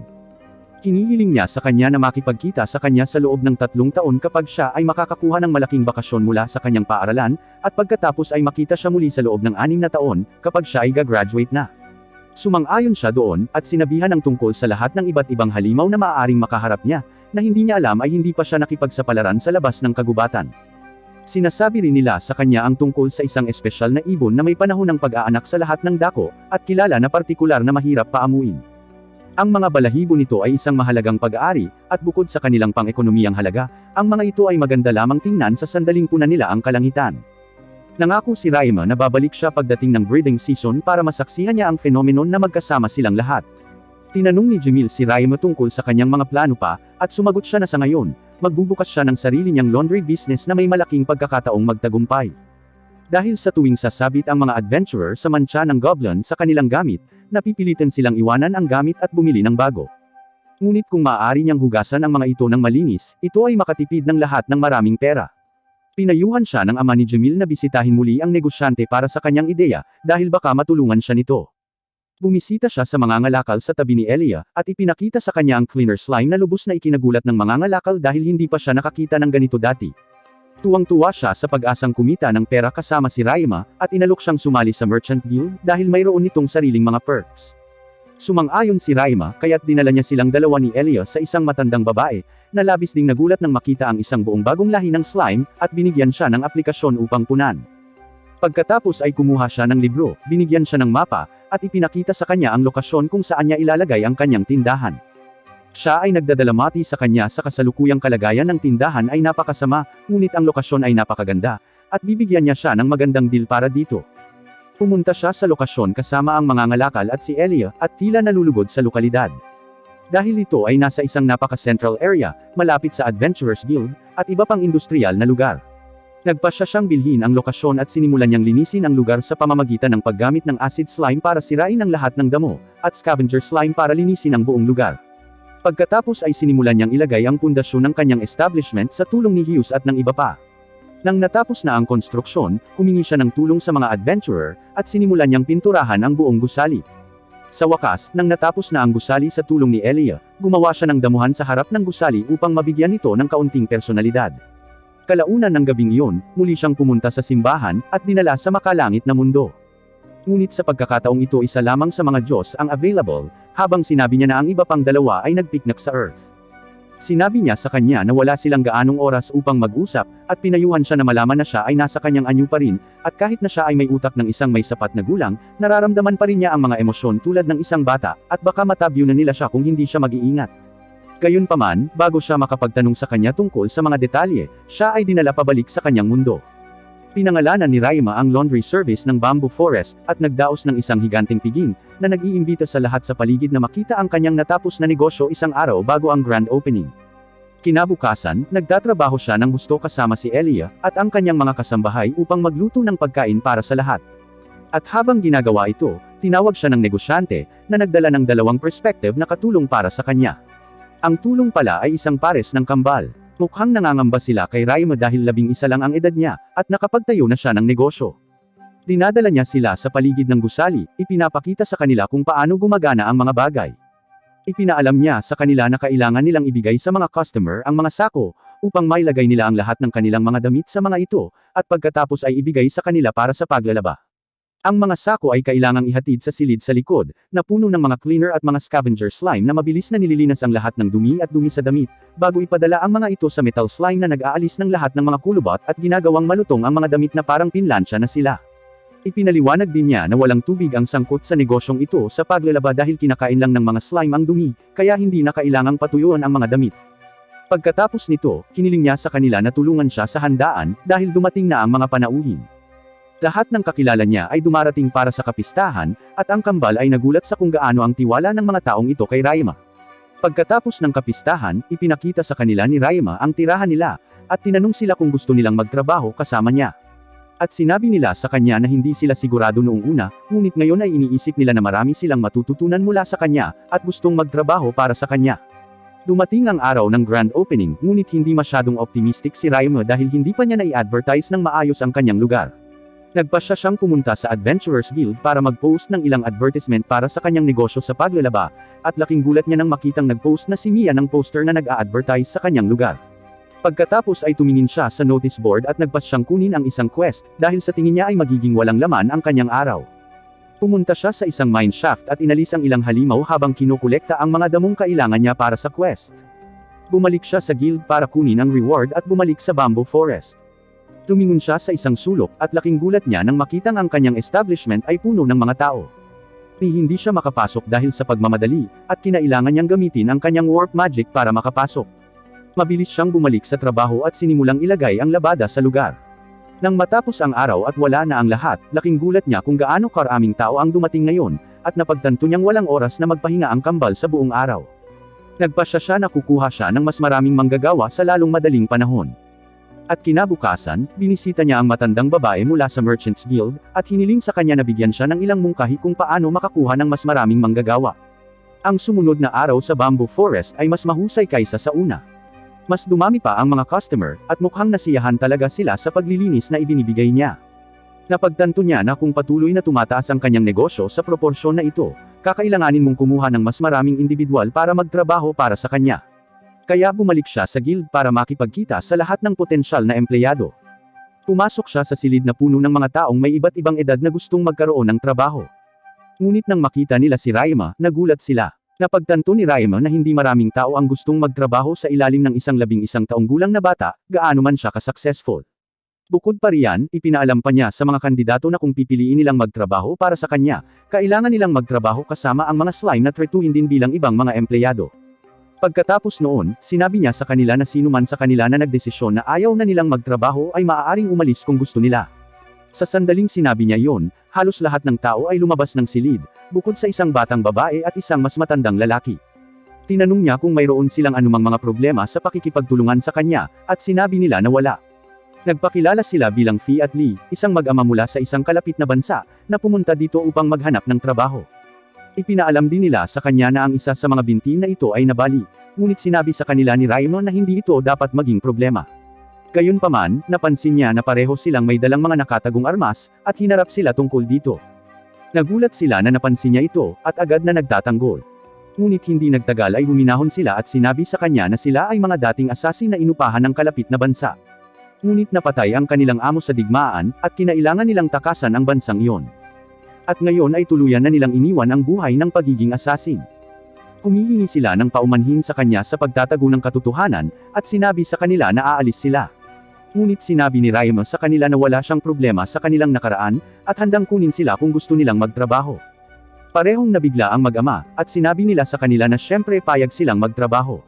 Hinihiling niya sa kanya na makipagkita sa kanya sa loob ng 3 taon kapag siya ay makakakuha ng malaking bakasyon mula sa kanyang paaralan, at pagkatapos ay makita siya muli sa loob ng 6 na taon, kapag siya ay gagraduate na. Sumang-ayon siya doon, at sinabihan ng tungkol sa lahat ng iba't ibang halimaw na maaaring makaharap niya, na hindi niya alam ay hindi pa siya nakipagsapalaran sa labas ng kagubatan. Sinasabi rin nila sa kanya ang tungkol sa isang espesyal na ibon na may panahon ng pag-aanak sa lahat ng dako, at kilala na partikular na mahirap paamuin. Ang mga balahibo nito ay isang mahalagang pag-aari, at bukod sa kanilang pang-ekonomiyang halaga, ang mga ito ay maganda lamang tingnan sa sandaling puna nila ang kalangitan. Nangako si Raima na babalik siya pagdating ng breeding season para masaksihan niya ang phenomenon na magkasama silang lahat. Tinanong ni Jamil si Raima tungkol sa kanyang mga plano pa, at sumagot siya na sa ngayon, magbubukas siya ng sarili niyang laundry business na may malaking pagkakataong magtagumpay. Dahil sa tuwing sasabit ang mga adventurer sa mantsa ng goblin sa kanilang gamit, napipilitan silang iwanan ang gamit at bumili ng bago. Ngunit kung maaari niyang hugasan ang mga ito ng malinis, ito ay makatipid ng lahat ng maraming pera. Pinayuhan siya ng ama ni Jamil na bisitahin muli ang negosyante para sa kanyang ideya, dahil baka matulungan siya nito. Bumisita siya sa mga ngalakal sa tabi ni Elia, at ipinakita sa kanya ang cleaner slime na lubos na ikinagulat ng mga ngalakal dahil hindi pa siya nakakita ng ganito dati. Tuwang-tuwa siya sa pag-asang kumita ng pera kasama si Raima, at inalok siyang sumali sa Merchant Guild dahil mayroon nitong sariling mga perks. Sumang-ayon si Raima, kaya't dinala niya silang dalawa ni Elia sa isang matandang babae, na labis ding nagulat nang makita ang isang buong bagong lahi ng slime, at binigyan siya ng aplikasyon upang punan. Pagkatapos ay kumuha siya ng libro, binigyan siya ng mapa, at ipinakita sa kanya ang lokasyon kung saan niya ilalagay ang kanyang tindahan. Siya ay nagdadalamati sa kanya sa kasalukuyang kalagayan ng tindahan ay napakasama, ngunit ang lokasyon ay napakaganda, at bibigyan niya siya ng magandang deal para dito. Pumunta siya sa lokasyon kasama ang mga ngalakal at si Elia, at tila nalulugod sa lokalidad. Dahil ito ay nasa isang napaka-central area, malapit sa Adventurers Guild, at iba pang industrial na lugar. Nagpasya siyang bilhin ang lokasyon at sinimulan niyang linisin ang lugar sa pamamagitan ng paggamit ng acid slime para sirain ang lahat ng damo, at scavenger slime para linisin ang buong lugar. Pagkatapos ay sinimulan niyang ilagay ang pundasyon ng kanyang establishment sa tulong ni Hughes at ng iba pa. Nang natapos na ang konstruksyon, humingi siya ng tulong sa mga adventurer, at sinimulan niyang pinturahan ang buong gusali. Sa wakas, nang natapos na ang gusali sa tulong ni Elia, gumawa siya ng damuhan sa harap ng gusali upang mabigyan ito ng kaunting personalidad. Kalaunan ng gabing iyon, muli siyang pumunta sa simbahan, at dinala sa makalangit na mundo. Ngunit sa pagkakataong ito isa lamang sa mga Diyos ang available, habang sinabi niya na ang iba pang dalawa ay nagpiknik sa Earth. Sinabi niya sa kanya na wala silang gaanong oras upang mag-usap, at pinayuhan siya na malaman na siya ay nasa kanyang anyo pa rin, at kahit na siya ay may utak ng isang may sapat na gulang, nararamdaman pa rin niya ang mga emosyon tulad ng isang bata, at baka matabyo na nila siya kung hindi siya mag-iingat. Gayunpaman, bago siya makapagtanong sa kanya tungkol sa mga detalye, siya ay dinala pabalik sa kanyang mundo. Pinangalanan ni Raima ang laundry service ng Bamboo Forest, at nagdaos ng isang higanting piging, na nag-iimbita sa lahat sa paligid na makita ang kanyang natapos na negosyo isang araw bago ang grand opening. Kinabukasan, nagtatrabaho siya ng husto kasama si Elia, at ang kanyang mga kasambahay upang magluto ng pagkain para sa lahat. At habang ginagawa ito, tinawag siya ng negosyante, na nagdala ng dalawang perspective na katulong para sa kanya. Ang tulong pala ay isang pares ng kambal. Mukhang nangangamba sila kay Raima dahil 11 lang ang edad niya, at nakapagtayo na siya ng negosyo. Dinadala niya sila sa paligid ng gusali, ipinapakita sa kanila kung paano gumagana ang mga bagay. Ipinaalam niya sa kanila na kailangan nilang ibigay sa mga customer ang mga sako, upang mailagay nila ang lahat ng kanilang mga damit sa mga ito, at pagkatapos ay ibigay sa kanila para sa paglalaba. Ang mga sako ay kailangang ihatid sa silid sa likod, na puno ng mga cleaner at mga scavenger slime na mabilis na nililinas ang lahat ng dumi at dumi sa damit, bago ipadala ang mga ito sa metal slime na nag-aalis ng lahat ng mga kulubot at ginagawang malutong ang mga damit na parang pinlansya na sila. Ipinaliwanag din niya na walang tubig ang sangkot sa negosyong ito sa paglalaba dahil kinakain lang ng mga slime ang dumi, kaya hindi na kailangang patuyuan ang mga damit. Pagkatapos nito, hiniling niya sa kanila na tulungan siya sa handaan, dahil dumating na ang mga panauhin. Lahat ng kakilala niya ay dumarating para sa kapistahan, at ang kambal ay nagulat sa kung gaano ang tiwala ng mga taong ito kay Raima. Pagkatapos ng kapistahan, ipinakita sa kanila ni Raima ang tirahan nila, at tinanong sila kung gusto nilang magtrabaho kasama niya. At sinabi nila sa kanya na hindi sila sigurado noong una, ngunit ngayon ay iniisip nila na marami silang matututunan mula sa kanya, at gustong magtrabaho para sa kanya. Dumating ang araw ng grand opening, ngunit hindi masyadong optimistic si Raima dahil hindi pa niya na-i-advertise ng maayos ang kanyang lugar. Nagpasya siyang pumunta sa Adventurers Guild para mag-post ng ilang advertisement para sa kanyang negosyo sa paglalaba, at laking gulat niya nang makitang nag-post na si Mia ng poster na nag-a-advertise sa kanyang lugar. Pagkatapos ay tumingin siya sa notice board at nagpas siyang kunin ang isang quest, dahil sa tingin niya ay magiging walang laman ang kanyang araw. Pumunta siya sa isang mine shaft at inalis ang ilang halimaw habang kinukolekta ang mga damong kailangan niya para sa quest. Bumalik siya sa guild para kunin ang reward at bumalik sa Bamboo Forest. Lumingon siya sa isang sulok, at laking gulat niya nang makitang ang kanyang establishment ay puno ng mga tao. Hindi siya makapasok dahil sa pagmamadali, at kinailangan niyang gamitin ang kanyang warp magic para makapasok. Mabilis siyang bumalik sa trabaho at sinimulang ilagay ang labada sa lugar. Nang matapos ang araw at wala na ang lahat, laking gulat niya kung gaano karaming tao ang dumating ngayon, at napagtanto niyang walang oras na magpahinga ang kambal sa buong araw. Nagpasya siya na kukuha siya ng mas maraming manggagawa sa lalong madaling panahon. At kinabukasan, binisita niya ang matandang babae mula sa Merchants Guild, at hiniling sa kanya na bigyan siya ng ilang mungkahi kung paano makakuha ng mas maraming manggagawa. Ang sumunod na araw sa Bamboo Forest ay mas mahusay kaysa sa una. Mas dumami pa ang mga customer, at mukhang nasiyahan talaga sila sa paglilinis na ibinibigay niya. Napagtanto niya na kung patuloy na tumataas ang kanyang negosyo sa proporsyon na ito, kakailanganin mong kumuha ng mas maraming individual para magtrabaho para sa kanya. Kaya bumalik siya sa guild para makipagkita sa lahat ng potensyal na empleyado. Pumasok siya sa silid na puno ng mga taong may iba't ibang edad na gustong magkaroon ng trabaho. Ngunit nang makita nila si Raima, nagulat sila. Napagtanto ni Raima na hindi maraming tao ang gustong magtrabaho sa ilalim ng isang 11 taong gulang na bata, gaano man siya ka-successful. Bukod pa riyan, ipinaalam pa niya sa mga kandidato na kung pipiliin nilang magtrabaho para sa kanya, kailangan nilang magtrabaho kasama ang mga slime na tretuhin din bilang ibang mga empleyado. Pagkatapos noon, sinabi niya sa kanila na sino man sa kanila na nagdesisyon na ayaw na nilang magtrabaho ay maaaring umalis kung gusto nila. Sa sandaling sinabi niya yon, halos lahat ng tao ay lumabas ng silid, bukod sa isang batang babae at isang mas matandang lalaki. Tinanong niya kung mayroon silang anumang mga problema sa pakikipagtulungan sa kanya, at sinabi nila na wala. Nagpakilala sila bilang Fee at Lee, isang mag-ama mula sa isang kalapit na bansa, na pumunta dito upang maghanap ng trabaho. Ipinaalam din nila sa kanya na ang isa sa mga binti na ito ay nabali, ngunit sinabi sa kanila ni Raima na hindi ito dapat maging problema. Gayunpaman, napansin niya na pareho silang may dalang mga nakatagong armas, at hinarap sila tungkol dito. Nagulat sila na napansin niya ito, at agad na nagtatanggol. Ngunit hindi nagtagal ay huminahon sila at sinabi sa kanya na sila ay mga dating asasin na inupahan ng kalapit na bansa. Ngunit napatay ang kanilang amo sa digmaan, at kinailangan nilang takasan ang bansang iyon. At ngayon ay tuluyan na nilang iniwan ang buhay ng pagiging asasin. Humihingi sila ng paumanhin sa kanya sa pagtatago ng katotohanan, at sinabi sa kanila na aalis sila. Ngunit sinabi ni Raima sa kanila na wala siyang problema sa kanilang nakaraan, at handang kunin sila kung gusto nilang magtrabaho. Parehong nabigla ang mag-ama, at sinabi nila sa kanila na syempre payag silang magtrabaho.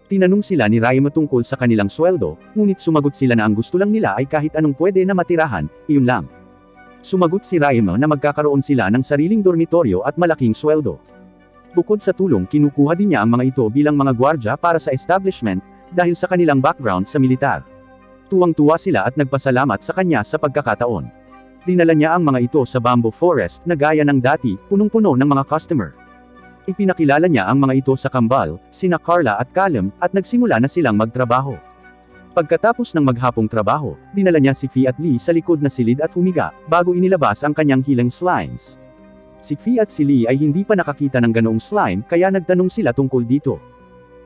Tinanong sila ni Raima tungkol sa kanilang sweldo, ngunit sumagot sila na ang gusto lang nila ay kahit anong pwede na matirahan, iyon lang. Sumagot si Raima na magkakaroon sila ng sariling dormitoryo at malaking sweldo. Bukod sa tulong, kinukuha din niya ang mga ito bilang mga gwardya para sa establishment, dahil sa kanilang background sa militar. Tuwang-tuwa sila at nagpasalamat sa kanya sa pagkakataon. Dinala niya ang mga ito sa bamboo forest na gaya ng dati, punong-puno ng mga customer. Ipinakilala niya ang mga ito sa kambal, sina Carla at Callum, at nagsimula na silang magtrabaho. Pagkatapos ng maghapong trabaho, dinala niya si Fee at Lee sa likod na silid at humiga, bago inilabas ang kanyang hilang slimes. Si Fee at si Lee ay hindi pa nakakita ng ganoong slime, kaya nagtanong sila tungkol dito.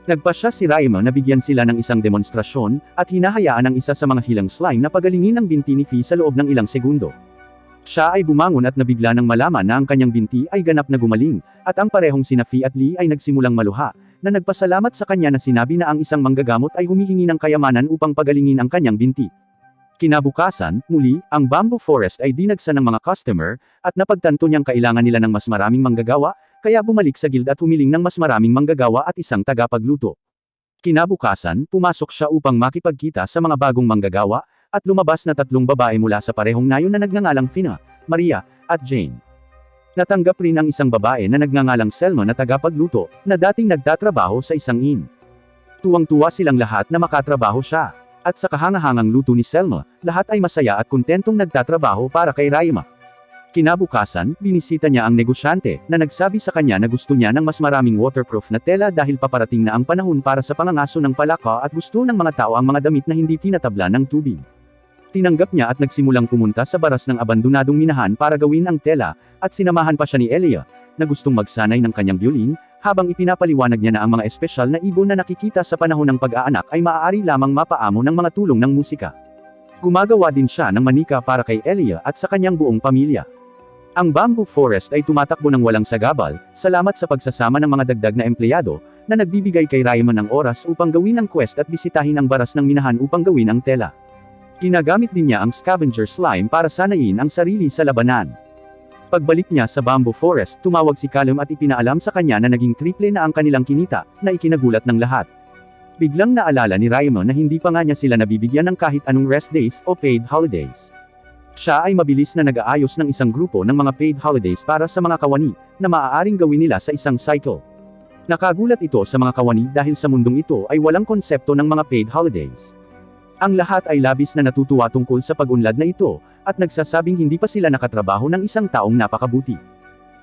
Nagpasya si Raima na bigyan sila ng isang demonstrasyon, at hinahayaan ang isa sa mga hilang slime na pagalingin ang binti ni Fee sa loob ng ilang segundo. Siya ay bumangon at nabigla nang malaman na ang kanyang binti ay ganap na gumaling, at ang parehong sina Fee at Lee ay nagsimulang maluha, na nagpasalamat sa kanya na sinabi na ang isang manggagamot ay humihingi ng kayamanan upang pagalingin ang kanyang binti. Kinabukasan, muli, ang bamboo forest ay dinagsa ng mga customer, at napagtanto niyang kailangan nila ng mas maraming manggagawa, kaya bumalik sa guild at humiling ng mas maraming manggagawa at isang tagapagluto. Kinabukasan, pumasok siya upang makipagkita sa mga bagong manggagawa, at lumabas na 3 babae mula sa parehong nayon na nagngangalang Fina, Maria, at Jane. Natanggap rin ang isang babae na nagngangalang Selma na tagapagluto, na dating nagtatrabaho sa isang inn. Tuwang-tuwa silang lahat na makatrabaho siya. At sa kahangahangang luto ni Selma, lahat ay masaya at kontentong nagtatrabaho para kay Raima. Kinabukasan, binisita niya ang negosyante, na nagsabi sa kanya na gusto niya ng mas maraming waterproof na tela dahil paparating na ang panahon para sa pangangaso ng palaka at gusto ng mga tao ang mga damit na hindi tinatabla ng tubig. Tinanggap niya at nagsimulang pumunta sa baras ng abandonadong minahan para gawin ang tela, at sinamahan pa siya ni Elia, na gustong magsanay ng kanyang violin, habang ipinapaliwanag niya na ang mga espesyal na ibon na nakikita sa panahon ng pag-aanak ay maaari lamang mapaamo ng mga tulong ng musika. Gumagawa din siya ng manika para kay Elia at sa kanyang buong pamilya. Ang bamboo forest ay tumatakbo ng walang sagabal, salamat sa pagsasama ng mga dagdag na empleyado, na nagbibigay kay Raima ng oras upang gawin ang quest at bisitahin ang baras ng minahan upang gawin ang tela. Ginagamit din niya ang scavenger slime para sanayin ang sarili sa labanan. Pagbalik niya sa bamboo forest, tumawag si Callum at ipinaalam sa kanya na naging triple na ang kanilang kinita, na ikinagulat ng lahat. Biglang naalala ni Raima na hindi pa nga niya sila nabibigyan ng kahit anong rest days o paid holidays. Siya ay mabilis na nag-aayos ng isang grupo ng mga paid holidays para sa mga kawani, na maaaring gawin nila sa isang cycle. Nakagulat ito sa mga kawani dahil sa mundong ito ay walang konsepto ng mga paid holidays. Ang lahat ay labis na natutuwa tungkol sa pag-unlad na ito, at nagsasabing hindi pa sila nakatrabaho ng isang taong napakabuti.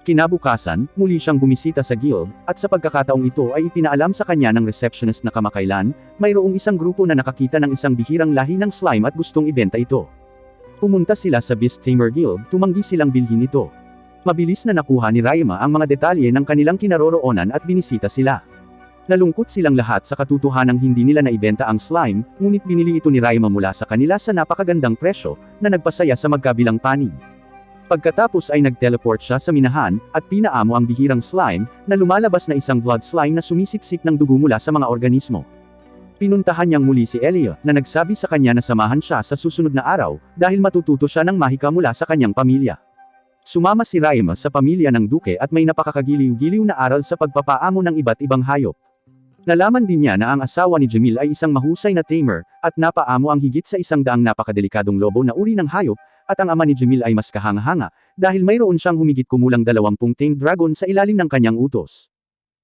Kinabukasan, muli siyang bumisita sa guild, at sa pagkakataong ito ay ipinaalam sa kanya ng receptionist na kamakailan, mayroong isang grupo na nakakita ng isang bihirang lahi ng slime at gustong ibenta ito. Pumunta sila sa Beast Tamer Guild, tumanggi silang bilhin ito. Mabilis na nakuha ni Raima ang mga detalye ng kanilang kinaroroonan at binisita sila. Nalungkot silang lahat sa katotohanang hindi nila naibenta ang slime, ngunit binili ito ni Raima mula sa kanila sa napakagandang presyo, na nagpasaya sa magkabilang panig. Pagkatapos ay nag-teleport siya sa minahan, at pinaamo ang bihirang slime, na lumalabas na isang blood slime na sumisipsip ng dugo mula sa mga organismo. Pinuntahan niyang muli si Elia, na nagsabi sa kanya na samahan siya sa susunod na araw, dahil matututo siya ng mahika mula sa kanyang pamilya. Sumama si Raima sa pamilya ng Duke at may napakakagiliw-giliw na aral sa pagpapaamo ng iba't ibang hayop. Nalaman din niya na ang asawa ni Jamil ay isang mahusay na tamer, at napaamo ang higit sa 100 napakadelikadong lobo na uri ng hayop, at ang ama ni Jamil ay mas kahanga-hanga, dahil mayroon siyang humigit kumulang 20 tamed dragon sa ilalim ng kanyang utos.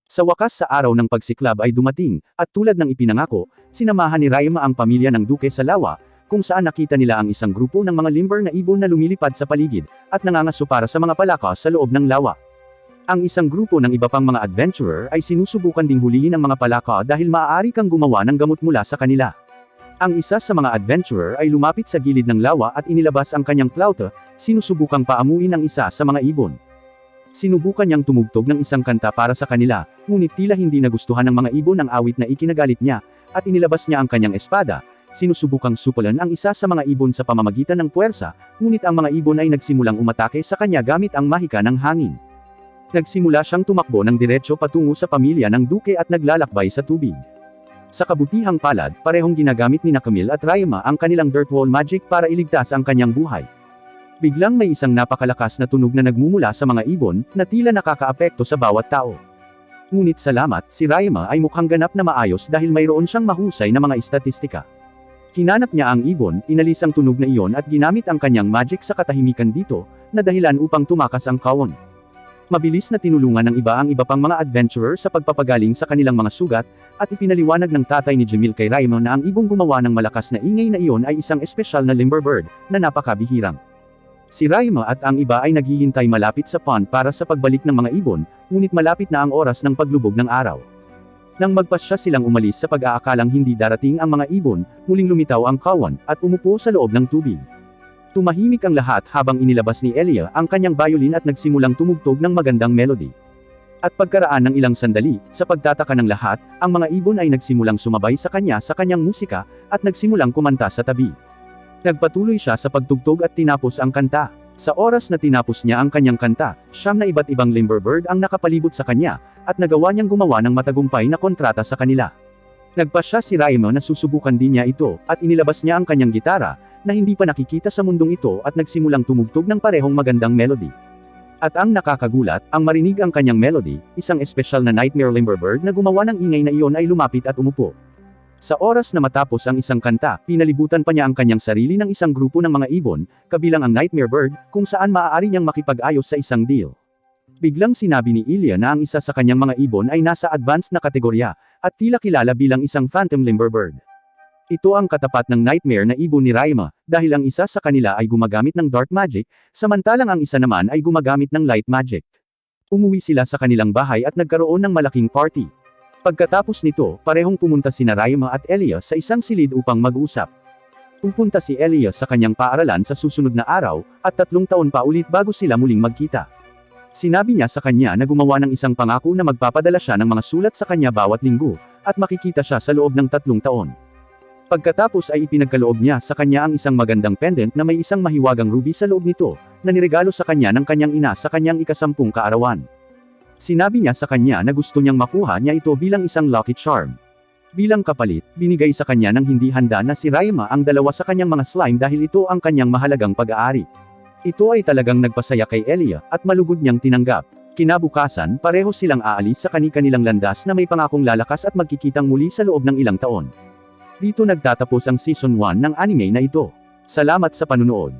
Sa wakas sa araw ng pagsiklab ay dumating, at tulad ng ipinangako, sinamahan ni Raima ang pamilya ng Duke sa lawa, kung saan nakita nila ang isang grupo ng mga limber na ibon na lumilipad sa paligid, at nangangaso para sa mga palaka sa loob ng lawa. Ang isang grupo ng iba pang mga adventurer ay sinusubukan ding hulihin ang mga palaka dahil maaari kang gumawa ng gamot mula sa kanila. Ang isa sa mga adventurer ay lumapit sa gilid ng lawa at inilabas ang kanyang flauta, sinusubukang paamuin ang isa sa mga ibon. Sinubukan niyang tumugtog ng isang kanta para sa kanila, ngunit tila hindi nagustuhan ng mga ibon ang awit na ikinagalit niya, at inilabas niya ang kanyang espada, sinusubukang supulan ang isa sa mga ibon sa pamamagitan ng puwersa, ngunit ang mga ibon ay nagsimulang umatake sa kanya gamit ang mahika ng hangin. Nagsimula siyang tumakbo ng diretso patungo sa pamilya ng Duke at naglalakbay sa tubig. Sa kabutihang palad, parehong ginagamit ni Camille at Raima ang kanilang dirt wall magic para iligtas ang kanyang buhay. Biglang may isang napakalakas na tunog na nagmumula sa mga ibon, na tila nakakaapekto sa bawat tao. Ngunit salamat, si Raima ay mukhang ganap na maayos dahil mayroon siyang mahusay na mga estatistika. Hinanap niya ang ibon, inalis ang tunog na iyon at ginamit ang kanyang magic sa katahimikan dito, na dahilan upang tumakas ang kawon. Mabilis na tinulungan ng iba ang iba pang mga adventurer sa pagpapagaling sa kanilang mga sugat, at ipinaliwanag ng tatay ni Jamil kay Raima na ang ibong gumawa ng malakas na ingay na iyon ay isang espesyal na limber bird, na napakabihirang. Si Raima at ang iba ay naghihintay malapit sa pond para sa pagbalik ng mga ibon, ngunit malapit na ang oras ng paglubog ng araw. Nang magpasya silang umalis sa pag-aakalang hindi darating ang mga ibon, muling lumitaw ang kawan, at umupo sa loob ng tubig. Tumahimik ang lahat habang inilabas ni Elia ang kanyang violin at nagsimulang tumugtog ng magandang melody. At pagkaraan ng ilang sandali, sa pagtataka ng lahat, ang mga ibon ay nagsimulang sumabay sa kanyang musika, at nagsimulang kumanta sa tabi. Nagpatuloy siya sa pagtugtog at tinapos ang kanta. Sa oras na tinapos niya ang kanyang kanta, siyam na iba't ibang limber bird ang nakapalibot sa kanya, at nagawa niyang gumawa ng matagumpay na kontrata sa kanila. Nagpasya si Raima na susubukan din niya ito, at inilabas niya ang kanyang gitara, na hindi pa nakikita sa mundong ito at nagsimulang tumugtog ng parehong magandang melody. At ang nakakagulat, ang marinig ang kanyang melody, isang espesyal na nightmare limber bird na gumawa ng ingay na iyon ay lumapit at umupo. Sa oras na matapos ang isang kanta, pinalibutan pa niya ang kanyang sarili ng isang grupo ng mga ibon, kabilang ang nightmare bird, kung saan maaari niyang makipag-ayos sa isang deal. Biglang sinabi ni Ilya na ang isa sa kanyang mga ibon ay nasa advanced na kategorya, at tila kilala bilang isang phantom limber bird. Ito ang katapat ng nightmare na ibon ni Raima, dahil ang isa sa kanila ay gumagamit ng dark magic, samantalang ang isa naman ay gumagamit ng light magic. Umuwi sila sa kanilang bahay at nagkaroon ng malaking party. Pagkatapos nito, parehong pumunta sina Raima at Elia sa isang silid upang mag-usap. Pupunta si Elia sa kanyang paaralan sa susunod na araw, at 3 taon pa ulit bago sila muling magkita. Sinabi niya sa kanya na gumawa ng isang pangako na magpapadala siya ng mga sulat sa kanya bawat linggo, at makikita siya sa loob ng 3 taon. Pagkatapos ay ipinagkaloob niya sa kanya ang isang magandang pendant na may isang mahiwagang ruby sa loob nito, na niregalo sa kanya ng kanyang ina sa kanyang ika-10 kaarawan. Sinabi niya sa kanya na gusto niyang makuha niya ito bilang isang lucky charm. Bilang kapalit, binigay sa kanya ng hindi handa na si Raima ang 2 sa kanyang mga slime dahil ito ang kanyang mahalagang pag-aari. Ito ay talagang nagpasaya kay Elia, at malugod niyang tinanggap. Kinabukasan, pareho silang aalis sa kani-kanilang landas na may pangakong lalakas at magkikitang muli sa loob ng ilang taon. Dito nagtatapos ang Season 1 ng anime na ito. Salamat sa panunood.